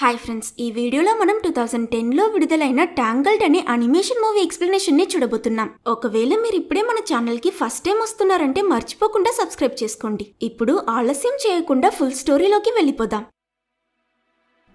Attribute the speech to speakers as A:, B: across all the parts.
A: Hi friends, ఈ వీడియోలో మనం 2010లో విడుదలైన ట్యాంగల్డ్ అనే అనిమేషన్ మూవీ ఎక్స్ప్లెనేషన్ ని చూడబోతున్నాం. ఒకవేళ మీరు ఇప్పుడే మన ఛానల్ కి ఫస్ట్ టైం వస్తున్నారంటే మర్చిపోకుండా సబ్స్క్రైబ్ చేసుకోండి. ఇప్పుడు ఆలస్యం చేయకుండా ఫుల్ స్టోరీలోకి వెళ్ళిపోదాం.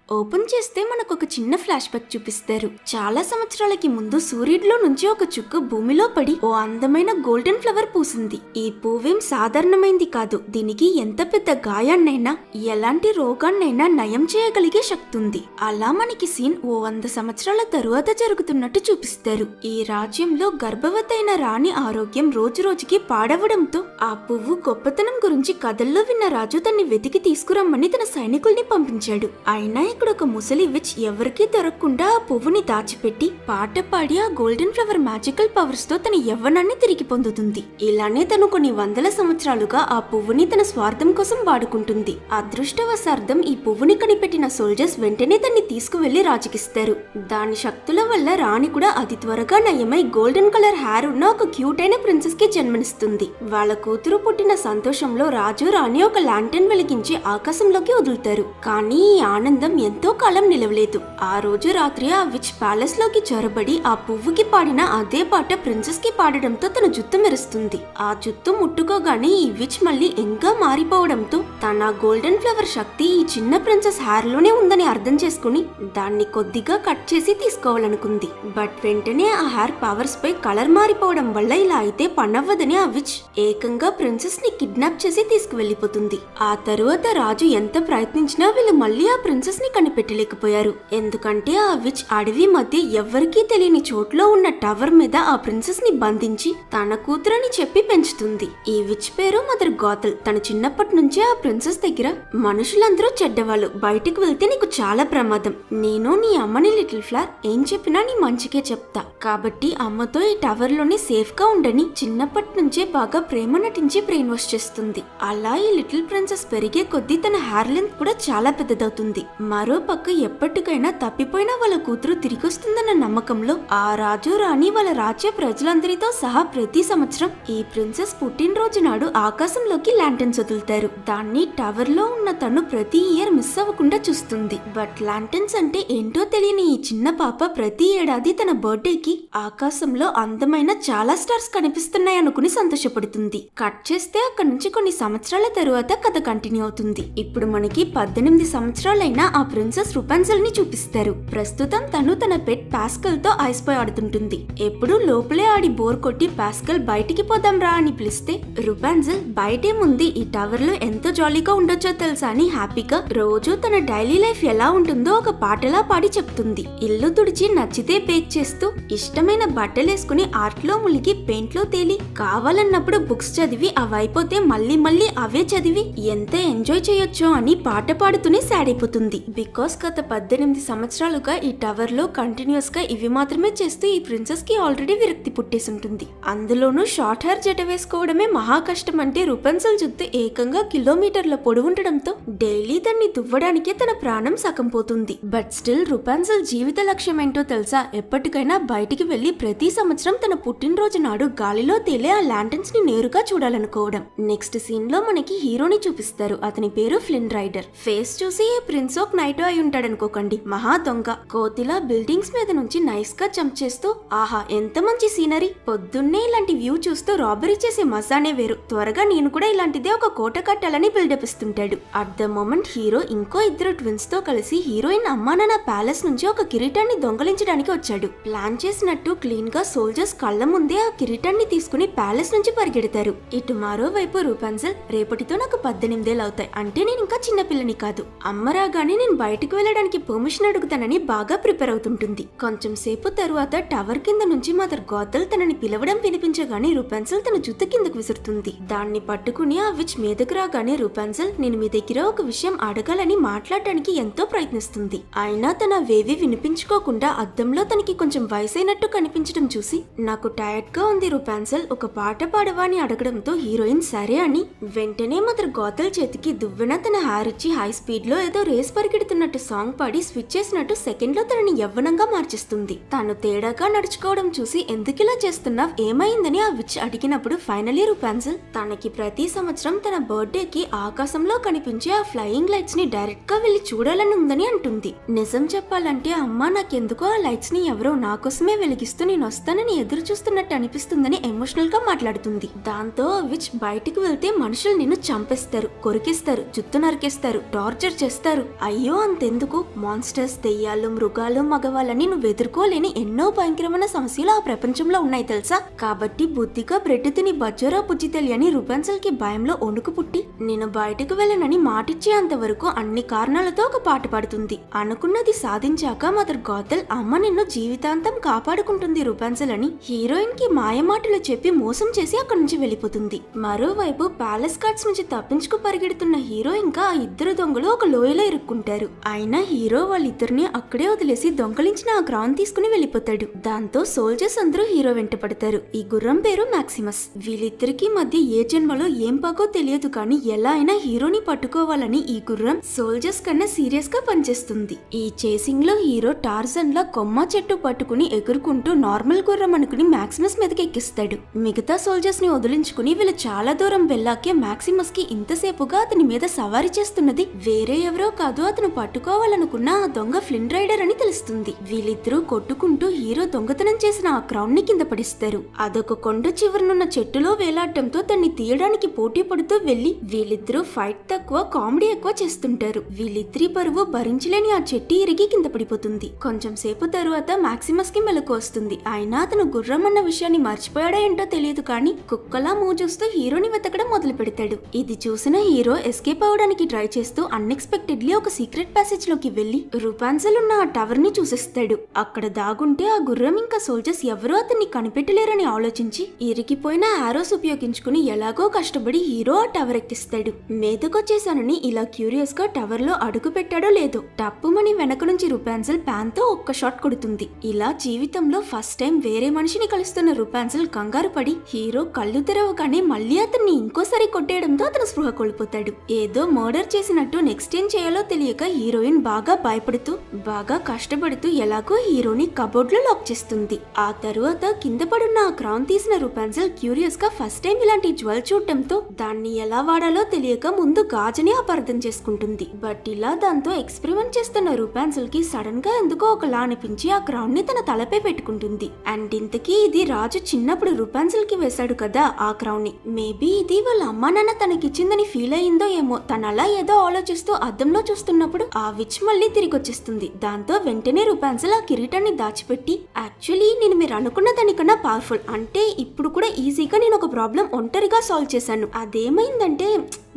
A: ఓపెన్ చేస్తే మనకు ఒక చిన్న ఫ్లాష్ బ్యాక్ చూపిస్తారు. చాలా సంవత్సరాలకి ముందు సూర్యుడిలో నుంచి ఒక చుక్క భూమిలో పడి ఓ అందమైన గోల్డెన్ ఫ్లవర్ పూసింది. ఈ పువ్వేం సాధారణమైంది కాదు. దీనికి ఎంత పెద్ద గాయాన్నైనా ఎలాంటి రోగాన్నైనా నయం చేయగలిగే శక్తి ఉంది. అలా మనకి సీన్ ఓ 100 సంవత్సరాల తరువాత జరుగుతున్నట్టు చూపిస్తారు. ఈ రాజ్యంలో గర్భవతైన రాణి ఆరోగ్యం రోజు రోజుకి పాడవడంతో ఆ పువ్వు గొప్పతనం గురించి కథల్లో విన్న రాజు తన్ని వెతికి తీసుకురమ్మని తన సైనికుల్ని పంపించాడు. అయినా ఇక్కడ ఒక ముసలి విచ్ ఎవరికీ దొరకకుండా ఆ పువ్వుని దాచిపెట్టి పాట పాడి ఆ గోల్డెన్ ఫ్లవర్ మ్యాజికల్ పవర్స్ తో తన యవ్వనాన్ని తిరిగి పొందుతుంది. ఇలానే తను కొన్ని 100 సంవత్సరాలుగా ఆ పువ్వుని తన స్వార్థం కోసం వాడుకుంటుంది. అదృష్టవశార్థం ఈ పువ్వుని కనిపెట్టిన సోల్జర్స్ వెంటనే తన్ని తీసుకువెళ్లి రాజుకిస్తారు. దాని శక్తుల వల్ల రాణి కూడా అతి త్వరగా నయమై గోల్డెన్ కలర్ హెయిర్ ఉన్న ఒక క్యూట్ అయిన ప్రిన్సెస్ కి జన్మనిస్తుంది. వాళ్ళ కూతురు పుట్టిన సంతోషంలో రాజు రాణి ఒక లాంటర్న్ వెలిగించి ఆకాశంలోకి వదులుతారు. కానీ ఈ ఆనందం ఎంతో కాలం నిలవలేదు. ఆ రోజు రాత్రి ఆ విచ్ ప్యాలెస్ లోకి చొరబడి ఆ పువ్వుకి పాడిన అదే పాట ప్రిన్సెస్ కి పాడడంతో తన జుత్తు మెరుస్తుంది. ఆ జుత్తు ముట్టుకోగానే ఈ విచ్ మళ్ళీ ఎంగా మారిపోవడంతో తన గోల్డెన్ ఫ్లవర్ శక్తి ఈ చిన్న ప్రిన్సెస్ హెయిర్ లోనే ఉందని అర్థం చేసుకుని దాన్ని కొద్దిగా కట్ చేసి తీసుకోవాలనుకుంది. బట్ వెంటనే ఆ హెయిర్ పవర్స్ పై కలర్ మారిపోవడం వల్ల ఇలా అయితే పనవ్వదని ఆ విచ్ ఏకంగా ప్రిన్సెస్ ని కిడ్నాప్ చేసి తీసుకువెళ్లిపోతుంది. ఆ తరువాత రాజు ఎంత ప్రయత్నించినా వీళ్ళు మళ్ళీ ఆ ప్రిన్సెస్ ని కనిపెట్టలేకపోయారు. ఎందుకంటే ఆ విచ్ అడవి మధ్య ఎవ్వరికీ తెలియని చోట్లో ఉన్న టవర్ మీద ఆ ప్రిన్సెస్ ని బంధించి తన కూతురని చెప్పి పెంచుతుంది. ఈ విచ్ పేరు మదర్ గాథల్. తన చిన్నప్పటి నుంచే ఆ ప్రిన్సెస్ దగ్గర మనుషులందరూ చెడ్డవాళ్ళు, బయటకు వెళ్తే నీకు చాలా ప్రమాదం, నేను నీ అమ్మని లిటిల్ ఫ్లవర్ ఏం చెప్పినా నీ మంచికే చెప్తా, కాబట్టి అమ్మతో ఈ టవర్ లోనే సేఫ్ గా ఉండని చిన్నప్పటి నుంచే బాగా ప్రేమ నటించి బ్రెయిన్ వాష్ చేస్తుంది. అలా ఈ లిటిల్ ప్రిన్సెస్ పెరిగే కొద్దీ తన హెయిర్ లెంత్ కూడా చాలా పెద్దదవుతుంది. మరో పక్క ఎప్పటికైనా తప్పిపోయిన వాళ్ళ కూతురు తిరిగొస్తుందన్న నమ్మకంలో ఆ రాజు రాణి వాళ్ళ రాజ్య ప్రజలందరితో సహా ప్రతి సంవత్సరం ఈ ప్రిన్సెస్ పుట్టినరోజు నాడు ఆకాశంలోకి ల్యాంటర్న్స్ వదులుతారు. దాన్ని టవర్ లో ఉన్న తను ప్రతి ఇయర్ మిస్ అవ్వకుండా చూస్తుంది. బట్ ల్యాంటర్న్స్ అంటే ఏంటో తెలియని ఈ చిన్న పాప ప్రతి ఏడాది తన బర్త్డేకి ఆకాశంలో అందమైన చాలా స్టార్స్ కనిపిస్తున్నాయి అనుకుని సంతోషపడుతుంది. కట్ చేస్తే అక్కడి నుంచి కొన్ని సంవత్సరాల తరువాత కథ కంటిన్యూ అవుతుంది. ఇప్పుడు మనకి 18 సంవత్సరాలైన ఆ ప్రిన్సెస్ రుపాన్జెల్ ని చూపిస్తారు. ప్రస్తుతం తను తన పెట్ పాస్కల్ తో ఐస్ పై ఆడుతుంటుంది. ఎప్పుడు లోపలే ఆడి బోర్ కొట్టి పాస్కల్ బయటికి పోదాం రా అని పిలిస్తే రుపాన్జెల్ బయటేముంది, ఈ టవర్ లో ఎంతో జాలీగా ఉండొచ్చో తెలుసా అని హ్యాపీగా రోజు తన డైలీ లైఫ్ ఎలా ఉంటుందో ఒక పాటలా పాడి చెప్తుంది. ఇల్లు తుడిచి నచ్చితే బేక్ చేస్తూ ఇష్టమైన బట్టలేసుకుని ఆర్ట్ లో ములిగి పెయింట్ లో తేలి కావాలన్నప్పుడు బుక్స్ చదివి అవైపోతే మళ్ళీ మళ్ళీ అవే చదివి ఎంత ఎంజాయ్ చేయొచ్చో అని పాట పాడుతూనే సాడ్ అయిపోతుంది. బికాస్ గత 18 సంవత్సరాలుగా ఈ టవర్ లో కంటిన్యూస్ గా ఇవి మాత్రమే చేస్తూ ఈ ప్రిన్సెస్ కి ఆల్రెడీ విరక్తి పుట్టేసి ఉంటుంది. అందులోనూ షార్ట్ హెయిర్ జట వేసుకోవడమే మహా కష్టం అంటే రుపాన్జెల్ జుత్తు ఏకంగా కిలోమీటర్ల పొడవుండడంతో డైలీ దాన్ని దువ్వడానికే తన ప్రాణం సగం పోతుంది. బట్ స్టిల్ రుపాన్జెల్ జీవిత లక్ష్యం ఏంటో తెలుసా? ఎప్పటికైనా బయటికి వెళ్లి ప్రతి సంవత్సరం తన పుట్టినరోజు నాడు గాలిలో తేలే ఆ ల్యాంటర్న్స్ ని నేరుగా చూడాలనుకోవడం. నెక్స్ట్ సీన్ లో మనకి హీరోని చూపిస్తారు. అతని పేరు ఫ్లిన్ రైడర్. ఫేస్ చూసి ఏ ప్రిన్స్ ఆఫ్ నైట్ అయి ఉంటాడనుకోకండి, మహా దొంగ. కోతిలా బిల్డింగ్స్ మీద నుంచి నైస్ గా జంప్ చేస్తూ ఆహా ఎంత మంచి సీనరీ, పొద్దున్నే ఇలాంటి వ్యూ చూస్తూ రాబరీ చేసే మజానే వేరు, త్వరగా నేను కూడా ఇలాంటిదే ఒక కోట కట్టాలని బిల్డప్ ఇస్తుంటాడు. అట్ ద మొమెంట్ హీరో ఇంకో 2 ట్విన్స్ తో కలిసి హీరోయిన్ అమ్మానాన్న ప్యాలెస్ నుంచి ఒక కిరీటాన్ని దొంగలించడానికి వచ్చాడు. ప్లాన్ చేసినట్టు క్లీన్ గా సోల్జర్స్ కళ్ళ ముందే ఆ కిరీటాన్ని తీసుకుని ప్యాలెస్ నుంచి పరిగెడతారు. ఇటు మరోవైపు రుపాన్జెల్ రేపటితో నాకు 18 ఏళ్ళు అవుతాయి, అంటే నేను ఇంకా చిన్నపిల్లని కాదు, అమ్మ రాగానే నేను బయటకు వెళ్ళడానికి పర్మిషన్ అడుగుతానని బాగా ప్రిపేర్ అవుతుంటుంది. కొంచెం సేపు తరువాత టవర్ కింద నుంచి మదర్ గాథల్ తనని పిలవడం వినిపించగానే రుపాన్జెల్ తన జుత్తు కిందకు విసురుతుంది. దాన్ని పట్టుకుని ఆ విచ్ మీదకు రాగానే రుపాన్జెల్ నేను మీ దగ్గర ఒక విషయం అడగాలని మాట్లాడడానికి ఎంతో ప్రయత్నిస్తుంది. అయినా తన వేవి వినిపించుకోకుండా అద్దంలో తనకి కొంచెం వయసైనట్టు కనిపించడం చూసి నాకు టైర్డ్ గా ఉంది రుపాన్జెల్, ఒక పాట పాడవా అని అడగడంతో హీరోయిన్ సరే అని వెంటనే మదర్ గాథల్ చేతికి దువ్వెన తన హెయిర్ ఇచ్చి హై స్పీడ్ లో ఏదో రేస్ పరిగెడుతున్నట్టు సాంగ్ పాడి స్విచ్ చేసినట్టు సెకండ్ లో తనని యవ్వనంగా మార్చేస్తుంది. మార్చేస్తుంది. తాను తేడాగా నడుచుకోవడం చూసి ఎందుకిలా చేస్తున్నావ్, ఏమైందని ఆ విచ్ అడిగినప్పుడు ఫైనలీ రూపాన్సిల్ తనకి ప్రతి సంవత్సరం తన బర్త్డేకి ఆకాశంలో కనిపించే ఆ ఫ్లయింగ్ లైట్స్ ని డైరెక్ట్ గా వెళ్లి చూడాలని ఉందని అంటుంది. నిజం చెప్పాలంటే అమ్మ నాకెందుకో ఆ లైట్స్ ని ఎవరో నా కోసమే వెలిగిస్తూ నేను వస్తానని ఎదురు చూస్తున్నట్టు అనిపిస్తుందని ఎమోషనల్ గా మాట్లాడుతుంది. దాంతో విచ్ బయటికి వెళ్తే మనుషులు నిన్ను చంపేస్తారు, కొరికేస్తారు, జుత్తు నరికేస్తారు, టార్చర్ చేస్తారు. అయ్యో అంతెందుకు, మాన్స్టర్స్, దెయ్యాలు, మృగాలు, మగవాళ్ళని నువ్వు ఎదుర్కోలేని ఎన్నో భయంకరమైన సమస్యలు ఆ ప్రపంచంలో ఉన్నాయి తెలుసా. కాబట్టి బుద్ధిగా బ్రెడ్ తిని బజ్జోరా బుజ్జి తెలియని రూపాన్సిల్ కి భయంలో వణుకు పుట్టి నేను బయటకు వెళ్ళనని మాటిచ్చేంత వరకు అన్ని కారణాలతో ఒక పాట పాడుతుంది. అనుకున్నది సాధించాక మదర్ గాథెల్ అమ్మ నిన్ను జీవితాంతం కాపాడుకుంటుంది రూపాన్సిల్ అని హీరోయిన్ కి మాయమాటలు చెప్పి మోసం చేసి అక్కడి నుంచి వెళ్ళిపోతుంది. మరోవైపు ప్యాలెస్ గార్డ్స్ నుంచి తప్పించుకు పరిగెడుతున్న హీరో ఇంకా ఆ ఇద్దరు దొంగలు ఒక లోయలో ఇరుక్కుంటారు. అయినా హీరో వాళ్ళిద్దరిని అక్కడే వదిలేసి దొంగలించిన ఆ క్రౌన్ తీసుకుని వెళ్ళిపోతాడు. దాంతో సోల్జర్స్ అందరూ హీరో వెంట పడతారు. ఈ గుర్రం పేరు మాక్సిమస్. వీళ్ళిద్దరికి మధ్య ఏ జన్మలో ఏం పాకో తెలియదు కానీ ఎలా అయినా హీరోని పట్టుకోవాలని ఈ గుర్రం సోల్జర్స్ కన్నా సీరియస్ గా పనిచేస్తుంది. ఈ చేసింగ్ లో హీరో టార్జన్ లా కొమ్మ చెట్టు పట్టుకుని ఎగురుకుంటూ నార్మల్ గుర్రం అనుకుని మాక్సిమస్ మీదకి ఎక్కిస్తాడు. మిగతా సోల్జర్స్ ని వదిలించుకుని వీళ్ళు చాలా దూరం వెళ్ళాకే మాక్సిమస్ కి ఇంతసేపుగా అతని మీద సవారీ చేస్తున్నది వేరే ఎవరో కాదు, అతను పట్టుకోవాలనుకున్న ఆ దొంగ ఫ్లిన్ రైడర్ అని తెలుస్తుంది. వీళ్ళిద్దరూ కొట్టుకుంటూ హీరో దొంగతనం చేసిన ఆ క్రౌన్ ని కింద పడిస్తారు. అదొక కొండ చివరనున్న చెట్టులో వేలాడటంతో దాన్ని తీయడానికి పోటీ పడుతూ వెళ్లి వీళ్ళిద్దరూ ఫైట్ తక్కువ కామెడీ ఎక్కువ చేస్తుంటారు. వీళ్ళిద్దరి బరువు భరించలేని ఆ చెట్టు ఇరిగి కింద పడిపోతుంది. కొంచెం సేపు తరువాత మాక్సిమస్ కి మెలకు వస్తుంది. అయినా అతను గుర్రం అన్న విషయాన్ని మర్చిపోయాడో ఏంటో తెలియదు కానీ కుక్కలా మూవ్ చూస్తూ హీరోని వెతకడం మొదలు పెడతాడు. ఇది చూసిన హీరో ఎస్కేప్ అవడానికి ట్రై చేస్తూ అన్ఎక్స్పెక్టెడ్లీ ఒక సీక్రెట్ ప్యాసేజ్ లోకి వెళ్లి రూపాన్సిల్ ఉన్న ఆ టవర్ ని చూసేస్తాడు. అక్కడ దాగుంటే ఆ గుర్రం ఇంకా సోల్జర్స్ ఎవరూ అతన్ని కనిపెట్టలేరని ఆలోచించి ఇరిగిపోయిన ఆరోస్ ఉపయోగించుకుని ఎలాగో కష్టపడి హీరో ఆ టవర్ ఎక్కిస్తాడు. మీదకొచ్చేసానని ఇలా క్యూరియస్ గా టవర్ లో అడుగు పెట్టాడో లేదో టప్పుమని వెనక నుంచి రూపాన్సిల్ ప్యాన్ తో ఒక్క షాట్ కొడుతుంది. ఇలా జీవితంలో ఫస్ట్ టైం వేరే మనిషిని కలుస్తున్న రూపాన్సిల్ కంగారు పడి హీరో కళ్ళు తెరవగానే మళ్ళీ అతన్ని ఇంకోసారి కొట్టేయడంతో అతను స్పృహ కోల్పోతాడు. ఏదో మర్డర్ చేసినట్టు నెక్స్ట్ ఏం చేయాలో తెలియక హీరోయిన్ బాగా భయపడుతూ బాగా కష్టపడుతూ ఎలాగో హీరోని కబోర్డ్ లో లాక్ చేస్తుంది. ఆ తరువాత కింద పడున్న ఆ క్రౌన్ తీసిన రూపాన్సిల్ క్యూరియస్ గా ఫస్ట్ టైం ఇలాంటి జ్వల్ చూడటంతో దాన్ని ఎలా వాడాలో తెలియక ముందు గాజుని అపార్థం చేసుకుంటుంది. బట్ ఇలా దాంతో ఎక్స్పెరిమెంట్ చేస్తున్న రూపాన్సిల్ కి సడన్ గా ఎందుకో ఒకలా అనిపించి ఆ క్రౌన్ ని తన తలపై పెట్టుకుంటుంది. అండ్ ఇంతకీ ఇది రాజు చిన్నప్పుడు రూపాన్సిల్ కి వేశాడు కదా ఆ క్రౌన్ ని. మేబీ ఇది వాళ్ళ అమ్మా నాన్న తనకిచ్చిందని ఫీల్ అయిందో ఏమో. తను అలా ఏదో ఆలోచిస్తూ అద్దంలో చూస్తున్నప్పుడు ఆ విచ్ మళ్ళీ తిరిగి వచ్చేస్తుంది. దాంతో వెంటనే రూపాన్సిల్ ఆ కిరీటాన్ని దాచిపెట్టి యాక్చువల్లీ నేను మీరు అనుకున్న దానికన్నా పవర్ఫుల్, అంటే ఇప్పుడు కూడా ఈజీగా నేను ఒక ప్రాబ్లం ఒంటరిగా సాల్వ్ చేశాను. అదేమైందంటే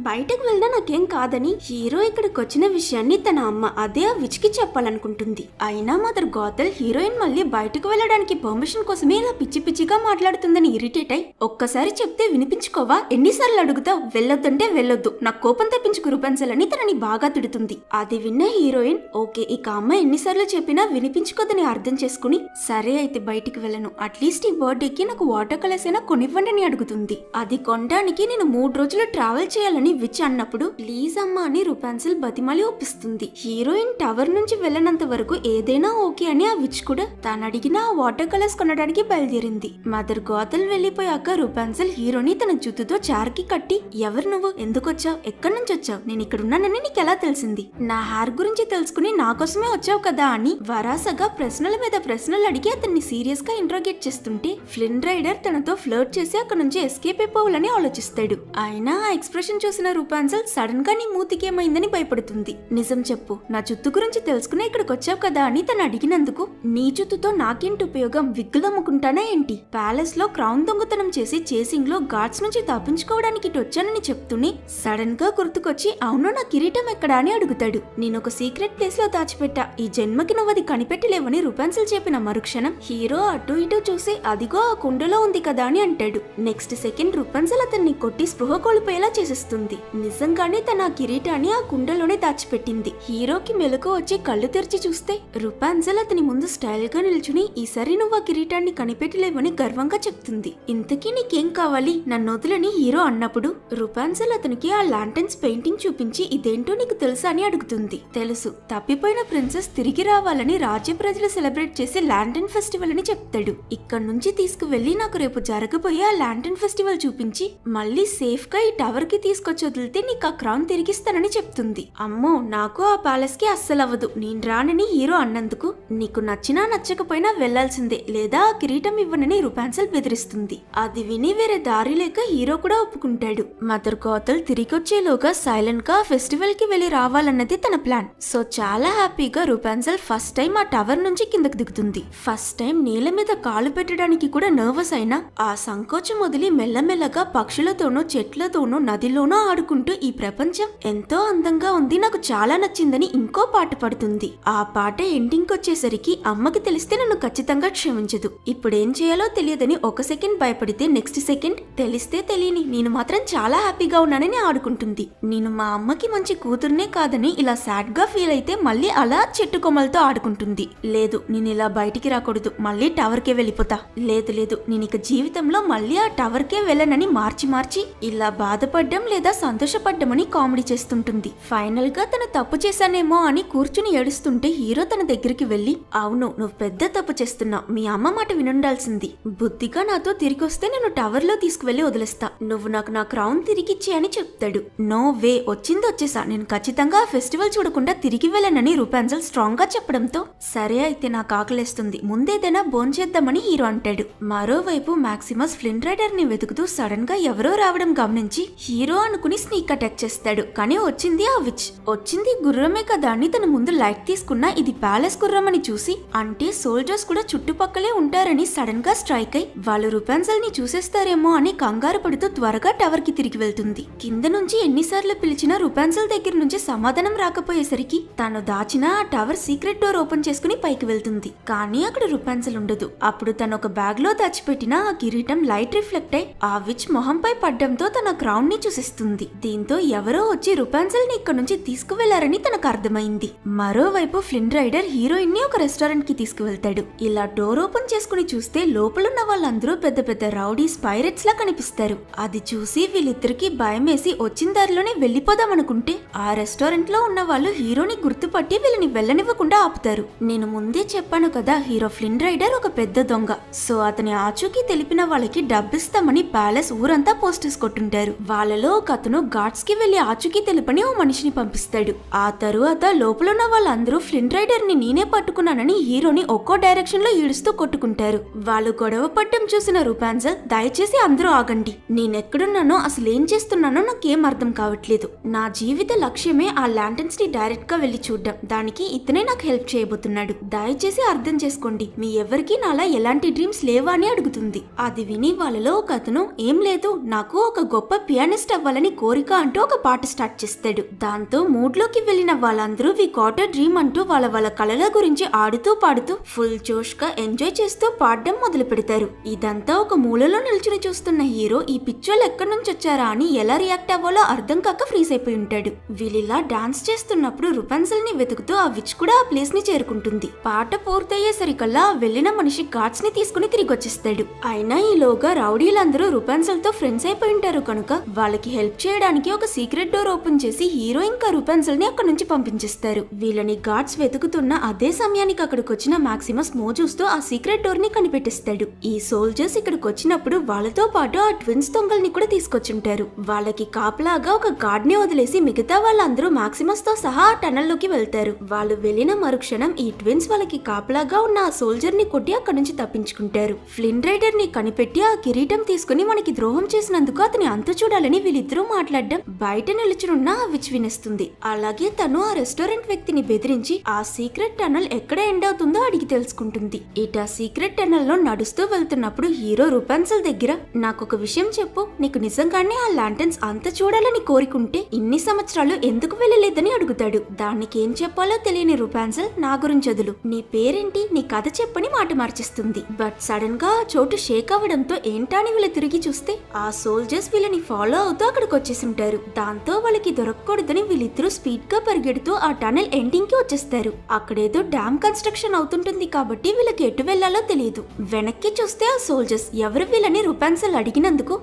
A: బయటకు వెళ్ళినా నాకేం కాదని హీరో ఇక్కడికి వచ్చిన విషయాన్ని తన అమ్మ అదే ఆ విచ్ కి చెప్పాలనుకుంటుంది. అయినా మదర్ గాథెల్ హీరోయిన్ మళ్ళీ బయటకు వెళ్ళడానికి పర్మిషన్ కోసమే ఇలా పిచ్చి పిచ్చిగా మాట్లాడుతుందని ఇరిటేట్ అయి ఒక్కసారి చెప్తే వినిపించుకోవా, ఎన్నిసార్లు అడుగుతావు, వెళ్ళొద్దంటే వెళ్ళొద్దు, నా కోపం తెప్పించుకు రూపాన్సిల్ అని తనని బాగా తిడుతుంది. అది విన్న హీరోయిన్ ఓకే ఇక అమ్మ ఎన్నిసార్లు చెప్పినా వినిపించుకోదని అర్థం చేసుకుని సరే అయితే బయటికి వెళ్ళను, అట్లీస్ట్ ఈ బర్త్డేకి నాకు వాటర్ కలర్స్ అయినా కొనివ్వండి అని అడుగుతుంది. అది కొనడానికి నేను 3 రోజులు ట్రావెల్ చేయాలని విచ్ అన్నప్పుడు ప్లీజ్ అమ్మా అని రూపాన్సిల్ బతిమాలి ఒప్పిస్తుంది. హీరోయిన్ టవర్ నుంచి వెళ్ళనంత వరకు ఏదైనా ఓకే అని ఆ విచ్ కూడా తాను అడిగిన ఆ వాటర్ కలర్స్ కొనడానికి బయలుదేరింది. మదర్ గాథెల్ వెళ్లిపోయాక రూపాన్సిల్ హీరోని తన జుత్తుతో చార్కి కట్టి ఎవరు నువ్వు, ఎందుకు వచ్చావు, ఎక్కడి నుంచి వచ్చావు, నేను ఇక్కడ ఉన్నానని నీకు ఎలా తెలిసింది, నా హెయిర్ గురించి తెలుసుకుని నా కోసమే వచ్చావు కదా అని వరాసగా ప్రశ్నల మీద ప్రశ్నలు అడిగి అతన్ని సీరియస్ గా ఇంట్రోగేట్ చేస్తుంటే ఫ్లిన్ రైడర్ తనతో ఫ్లర్ట్ చేసి అక్కడ నుంచి ఎస్కేప్ అయిపోవాలని ఆలోచిస్తాడు. అయినా ఆ ఎక్స్ప్రెషన్ చూసిన రూపాన్సిల్ సడన్ గా నీ మూతికేమైందని భయపడుతుంది. నిజం చెప్పు, నా జుత్తు గురించి తెలుసుకునే ఇక్కడికి వచ్చావు కదా అని తను అడిగినందుకు నీ జుత్తుతో నాకేంటి ఉపయోగం, విగ్గులమ్ముకుంటానా ఏంటి, ప్యాలెస్ లో క్రౌన్ దొంగతనం చేసి చేసింగ్ లో గార్డ్స్ నుంచి తప్పించుకోవడానికి ఇటు వచ్చానని చెప్తూనే సడన్ గా గుర్తుకొచ్చి అవును నా కిరీటం ఎక్కడా అని అడుగుతాడు. నేను ఒక సీక్రెట్ ప్లేస్ లో దాచిపెట్టా, ఈ జన్మకి నువ్వు అది కనిపెట్టలేవని రూపాన్సిల్ చెప్పిన మరుక్షణం హీరో అటు ఇటు చూసి అదిగో ఆ కుండలో ఉంది కదా అని అంటాడు. నెక్స్ట్ సెకండ్ రూపాన్సిల్ అతన్ని కొట్టి స్పృహ కోల్పోయేలా చేసేస్తుంది. అర్థమైంది. నిజంగానే తన ఆ కిరీటాన్ని ఆ కుండలోనే దాచిపెట్టింది. హీరోకి మెలకు వచ్చి కళ్ళు తెరిచి చూస్తే రూపాంజల్ అతని ముందు స్టైల్ గా నిల్చుని ఈసారి నువ్వు ఆ కిరీటాన్ని కనిపెట్టలేవని గర్వంగా చెప్తుంది. ఇంతకీ నీకేం కావాలి, నన్ను వదిలని హీరో అన్నప్పుడు రూపాంజల్ అతనికి ఆ లాంటన్స్ పెయింటింగ్ చూపించి ఇదేంటో నీకు తెలుసా అని అడుగుతుంది. తెలుసు, తప్పిపోయిన ప్రిన్సెస్ తిరిగి రావాలని రాజ్య ప్రజలు సెలబ్రేట్ చేసే లాంటన్ ఫెస్టివల్ అని చెప్తాడు. ఇక్కడ నుంచి తీసుకువెళ్లి నాకు రేపు జరగబోయే ఆ లాంటన్ ఫెస్టివల్ చూపించి మళ్ళీ సేఫ్ గా ఈ టవర్ కి తీసుకొచ్చి వదిలితే నీకు ఆ క్రౌన్ తిరిగిస్తానని చెప్తుంది. అమ్మో, నాకు ఆ ప్యాలెస్ కి అస్సలవ్వదు, నేను రానని హీరో అన్నందుకు నీకు నచ్చినా నచ్చకపోయినా వెళ్లాల్సిందే, లేదా ఆ కిరీటం ఇవ్వనని రూపాన్సల్ బెదిరిస్తుంది. అది విని వేరే దారి లేక హీరో కూడా ఒప్పుకుంటాడు. మదర్ కోతల్ తిరిగొచ్చేలోగా సైలెంట్ గా ఫెస్టివల్ కి వెళ్లి రావాలన్నది తన ప్లాన్. సో చాలా హ్యాపీగా రూపాన్సల్ ఫస్ట్ టైం ఆ టవర్ నుంచి కిందకు దిగుతుంది. ఫస్ట్ టైం నేల మీద కాలు పెట్టడానికి కూడా నర్వస్ అయినా ఆ సంకోచం వదిలి మెల్లమెల్లగా పక్షులతోనూ చెట్లతోనూ నదిలోనూ ఆడుకుంటూ ఈ ప్రపంచం ఎంతో అందంగా ఉంది, నాకు చాలా నచ్చిందని ఇంకో పాట పడుతుంది. ఆ పాట ఎండింగ్ వచ్చేసరికి అమ్మకి తెలిస్తే నన్ను ఖచ్చితంగా క్షమించదు. ఇప్పుడేం చేయాలో తెలియదని ఒక సెకండ్ భయపడితే నెక్స్ట్ సెకండ్ తెలిస్తే తెలియని నేను మాత్రం చాలా హ్యాపీగా ఉన్నానని ఆడుకుంటుంది. నేను మా అమ్మకి మంచి కూతుర్నే కాదని ఇలా సాడ్ గా ఫీల్ అయితే మళ్ళీ అలా చెట్టు కొమ్మలతో ఆడుకుంటుంది. లేదు, నేను ఇలా బయటికి రాకూడదు, మళ్ళీ టవర్ కే వెళ్ళిపోతా. లేదు లేదు, నేను ఇక జీవితంలో మళ్ళీ ఆ టవర్ కే వెళ్ళనని మార్చి మార్చి ఇలా బాధపడ్డం లేదా సంతోషపడ్డమని కామెడీ చేస్తుంటుంది. ఫైనల్ గా తను తప్పు చేశానేమో అని కూర్చుని ఏడుస్తుంటే హీరో తన దగ్గరికి వెళ్లి, అవును నువ్వు పెద్ద తప్పు చేస్తున్నావు, మీ అమ్మ మాట వినుండాల్సింది. బుద్ధిగా నాతో తిరిగి వస్తే నేను టవర్ లో తీసుకువెళ్లి వదిలేస్తా, నువ్వు నాకు నా క్రౌన్ తిరిగిచ్చే అని చెప్తాడు. నో వే, వచ్చింది వచ్చేసా, నేను ఖచ్చితంగా ఆ ఫెస్టివల్ చూడకుండా తిరిగి వెళ్ళనని రూపాన్సల్ స్ట్రాంగ్ గా చెప్పడంతో సరే అయితే నాకు ఆకలేస్తుంది, ముందేదైనా భోంచేద్దామని హీరో అంటాడు. మరోవైపు మాక్సిమస్ ఫ్లిన్ రైడర్ ని వెతుకుతూ సడన్ గా ఎవరో రావడం గమనించి హీరో అనుకుని స్నీక్ అటాక్ చేస్తాడు. కానీ వచ్చింది ఆ విచ్. వచ్చింది గుర్రమే కదా అని తన ముందు లైట్ తీసుకున్న ఇది ప్యాలెస్ గుర్రం అని చూసి, అంటే సోల్జర్స్ కూడా చుట్టుపక్కలే ఉంటారని సడన్ గా స్ట్రైక్ అయి వాళ్ళు రూపాన్సల్ ని చూసేస్తారేమో అని కంగారు పడుతూ త్వరగా టవర్ కి తిరిగి వెళ్తుంది. కింద నుంచి ఎన్నిసార్లు పిలిచినా రూపాన్సల్ దగ్గర నుంచి సమాధానం రాకపోయేసరికి తాను దాచిన ఆ టవర్ సీక్రెట్ డోర్ ఓపెన్ చేసుకుని పైకి వెళ్తుంది. కానీ అక్కడ రూపాన్సల్ ఉండదు. అప్పుడు తను ఒక బ్యాగ్ లో దాచిపెట్టిన ఆ కిరీటం లైట్ రిఫ్లెక్ట్ అయి ఆ విచ్ మొహంపై పడ్డంతో తన క్రౌన్ ని చూసిస్తుంది. దీంతో ఎవరో వచ్చి రూపాన్సల్ ని ఇక్కడ నుంచి తీసుకువెళ్లారని తనకు అర్థమైంది. మరోవైపు ఫ్లిన్ రైడర్ హీరోయిన్ ని ఒక రెస్టారెంట్ కి తీసుకువెళ్తాడు. ఇలా డోర్ ఓపెన్ చేసుకుని చూస్తే లోపలున్న వాళ్ళందరూ పెద్ద పెద్ద రౌడీస్ పైరెట్స్ లా కనిపిస్తారు. అది చూసి వీళ్ళిద్దరికి భయమేసి వచ్చిన దారిలోనే వెళ్లిపోదామనుకుంటే ఆ రెస్టారెంట్ లో ఉన్న వాళ్ళు హీరోని గుర్తుపట్టి వీళ్ళని వెళ్ళనివ్వకుండా ఆపుతారు. నేను ముందే చెప్పాను కదా, హీరో ఫ్లిన్ రైడర్ ఒక పెద్ద దొంగ. సో అతని ఆచూకీ తెలిపిన వాళ్ళకి డబ్బిస్తామని ప్యాలెస్ ఊరంతా పోస్టర్స్ కొట్టుంటారు. వాళ్ళలో ఒక అతను గార్డ్స్ కి వెళ్లి ఆచూకీ తెలుపని ఓ మనిషిని పంపిస్తాడు. ఆ తరువాత లోపలున్న వాళ్ళందరూ ఫ్లిన్ రైడర్ ని నేనే పట్టుకున్నానని హీరోని ఒక్కో డైరెక్షన్ లో ఈడుస్తూ కొట్టుకుంటారు. వాళ్ళు గొడవ పట్టం చూసిన రూపాన్సల్, దయచేసి అందరూ ఆగండి, నేనెక్కడున్నానో అసలు ఏం చేస్తున్నానో నాకేం అర్థం కావట్లేదు. నా జీవిత లక్ష్యమే ఆ లాంటన్స్ ని డైరెక్ట్ గా వెళ్లి చూడ్డం, దానికి ఇతనే నాకు హెల్ప్ చేయబోతున్నాడు, దయచేసి అర్థం చేసుకోండి, మీ ఎవరికి నాలా ఎలాంటి డ్రీమ్స్ లేవా అని అడుగుతుంది. అది విని వాళ్ళలో ఒక అతను, ఏం లేదు, నాకు ఒక గొప్ప పియానిస్ట్ అవ్వాలని కోరిక అంటూ ఒక పాట స్టార్ట్ చేస్తాడు. దాంతో మూడ్ లోకి వెళ్లిన వాళ్ళందరూ వి గాట్ ఎ డ్రీమ్ అంటూ వాళ్ళ కళల గురించి ఆడుతూ పాడుతూ ఫుల్ జోష్ గా ఎంజాయ్ చేస్తూ పాడడం మొదలు పెడతారు. ఇదంతా ఒక మూలలో నిల్చుని చూస్తున్న హీరో ఈ పిచ్చోళ్ళు ఎక్కడి నుంచి వచ్చారా అని ఎలా రియాక్ట్ అవ్వాలో అర్థం కాక ఫ్రీజ్ అయిపోయి ఉంటాడు. వీళ్ళిలా డాన్స్ చేస్తున్నప్పుడు రూపాన్సల్ ని వెతుకుతూ ఆ విచ్ కూడా ఆ ప్లేస్ ని చేరుకుంటుంది. పాట పూర్తయ్యేసరికల్లా వెళ్లిన మనిషి గార్డ్స్ ని తీసుకుని తిరిగి వచ్చేస్తాడు. అయినా ఈలోగా రౌడీలందరూ రూపాన్సల్ తో ఫ్రెండ్స్ అయిపోయి ఉంటారు కనుక వాళ్ళకి హెల్ప్ చేయడానికి ఒక సీక్రెట్ డోర్ ఓపెన్ చేసి హీరో ఇంకా రూపాన్సల్ ని అక్కడ నుంచి పంపించేస్తారు. వీళ్ళని గార్డ్స్ వెతుకుతున్న అదే సమయానికి అక్కడికి వచ్చిన మాక్సిమస్ మో చూస్తూ ఆ సీక్రెట్ డోర్ ని కనిపెట్టిస్తాడు. ఈ సోల్జర్స్ ఇక్కడికి వచ్చినప్పుడు వాళ్ళతో పాటు ఆ ట్విన్స్ దొంగల్ని కూడా తీసుకొచ్చుంటారు. వాళ్ళకి కాపలాగా ఒక గార్డ్ ని వదిలేసి మిగతా వాళ్ళందరూ మాక్సిమస్ తో సహా ఆ టనల్ లోకి వెళ్తారు. వాళ్ళు వెళ్లిన మరుక్షణం ఈ ట్విన్స్ వాళ్ళకి కాపలాగా ఉన్న ఆ సోల్జర్ ని కొట్టి అక్కడి నుంచి తప్పించుకుంటారు. ఫ్లిన్ రైడర్ ని కనిపెట్టి ఆ కిరీటం తీసుకుని మనకి ద్రోహం చేసినందుకు అతని అంతు చూడాలని వీళ్ళిద్దరూ మాట్లాడడం బయట నిలుచునున్న ఆ విచ్ వినిస్తుంది. అలాగే తను ఆ రెస్టారెంట్ వ్యక్తిని బెదిరించి ఆ సీక్రెట్ టనల్ ఎక్కడ ఎండ్ అవుతుందో అడిగి తెలుసుకుంటుంది. ఇటా సీక్రెట్ టనల్ లో నడుస్తూ వెళ్తున్నప్పుడు హీరో రూపాన్సల్ దగ్గర, నాకొక విషయం చెప్పు, నీకు నిజంగానే ఆ లాంటన్స్ అంత చూడాలని కోరికుంటే ఇన్ని సంవత్సరాలు ఎందుకు వెళ్ళలేదని అడుగుతాడు. దానికి ఏం చెప్పాలో తెలియని రూపాన్సల్, నా గురించి వదులు, నీ పేరేంటి, నీ కథ చెప్పని మాట మార్చేస్తుంది. బట్ సడన్ గా ఆ చోటు షేక్ అవ్వడంతో ఏంటని వీళ్ళు తిరిగి చూస్తే ఆ సోల్జర్స్ వీళ్ళని ఫాలో అవుతూ అక్కడికి అక్కడికి వచ్చేసింటారు. దాంతో వాళ్ళకి దొరకకూడదని వీళ్ళిద్దరూ స్పీడ్ గా పరిగెడుతూ ఆ టనెల్ ఎండింగ్ కి వచ్చేస్తారు. అక్కడేదో డ్యామ్ కన్స్ట్రక్షన్ అవుతుంటుంది కాబట్టి వీళ్ళకి ఎటు వెళ్లాలో తెలియదు. వెనక్కి చూస్తే ఆ సోల్జర్స్ ఎవరు వీళ్ళని రూపాన్సల్ అడిగినందుకు